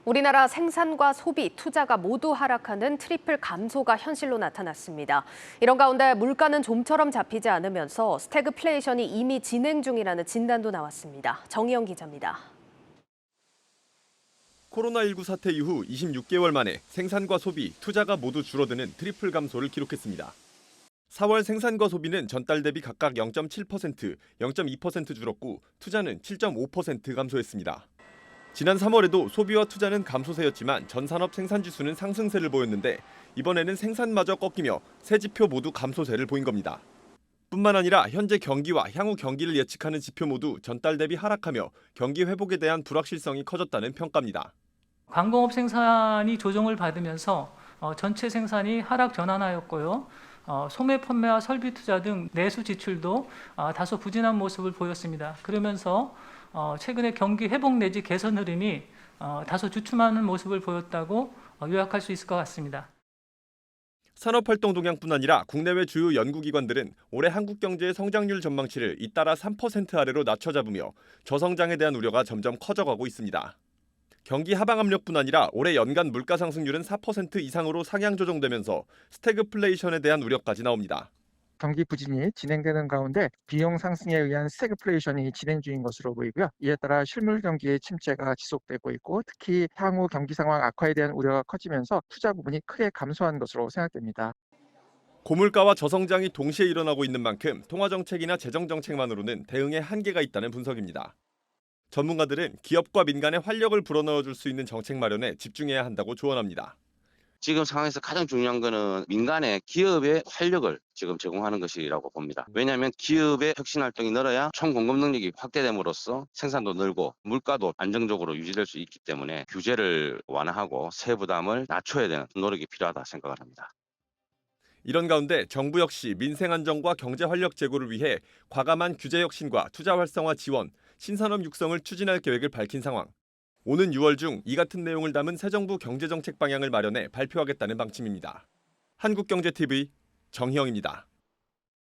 우리나라 생산과 소비, 투자가 모두 하락하는 트리플 감소가 현실로 나타났습니다. 이런 가운데 물가는 좀처럼 잡히지 않으면서 스태그플레이션이 이미 진행 중이라는 진단도 나왔습니다. 정희영 기자입니다. 코로나19 사태 이후 26개월 만에 생산과 소비, 투자가 모두 줄어드는 트리플 감소를 기록했습니다. 4월 생산과 소비는 전달 대비 각각 0.7%, 0.2% 줄었고 투자는 7.5% 감소했습니다. 지난 3월에도 소비와 투자는 감소세였지만 전 산업 생산지수는 상승세를 보였는데 이번에는 생산마저 꺾이며 세 지표 모두 감소세를 보인 겁니다. 뿐만 아니라 현재 경기와 향후 경기를 예측하는 지표 모두 전달 대비 하락하며 경기 회복에 대한 불확실성이 커졌다는 평가입니다. 광공업 생산이 조정을 받으면서 전체 생산이 하락 전환하였고요. 소매 판매와 설비 투자 등 내수 지출도 다소 부진한 모습을 보였습니다. 그러면서 최근에 경기 회복 내지 개선 흐름이 다소 주춤하는 모습을 보였다고 요약할 수 있을 것 같습니다. 산업활동 동향뿐 아니라 국내외 주요 연구기관들은 올해 한국 경제의 성장률 전망치를 잇따라 3% 아래로 낮춰 잡으며 저성장에 대한 우려가 점점 커져가고 있습니다. 경기 하방 압력뿐 아니라 올해 연간 물가 상승률은 4% 이상으로 상향 조정되면서 스태그플레이션에 대한 우려까지 나옵니다. 경기 부진이 진행되는 가운데 비용 상승에 의한 스태그플레이션이 진행 중인 것으로 보이고요. 이에 따라 실물 경기의 침체가 지속되고 있고 특히 향후 경기 상황 악화에 대한 우려가 커지면서 투자 부분이 크게 감소한 것으로 생각됩니다. 고물가와 저성장이 동시에 일어나고 있는 만큼 통화정책이나 재정정책만으로는 대응에 한계가 있다는 분석입니다. 전문가들은 기업과 민간에 활력을 불어넣어줄 수 있는 정책 마련에 집중해야 한다고 조언합니다. 지금 상황에서 가장 중요한 거는 민간의 기업의 활력을 지금 제공하는 것이라고 봅니다. 왜냐하면 기업의 혁신 활동이 늘어야 총 공급 능력이 확대됨으로써 생산도 늘고 물가도 안정적으로 유지될 수 있기 때문에 규제를 완화하고 세부 부담을 낮춰야 되는 노력이 필요하다 생각을 합니다. 이런 가운데 정부 역시 민생 안정과 경제 활력 제고를 위해 과감한 규제 혁신과 투자 활성화 지원, 신산업 육성을 추진할 계획을 밝힌 상황. 오는 6월 중 이 같은 내용을 담은 새 정부 경제정책 방향을 마련해 발표하겠다는 방침입니다. 한국경제TV 정희영입니다.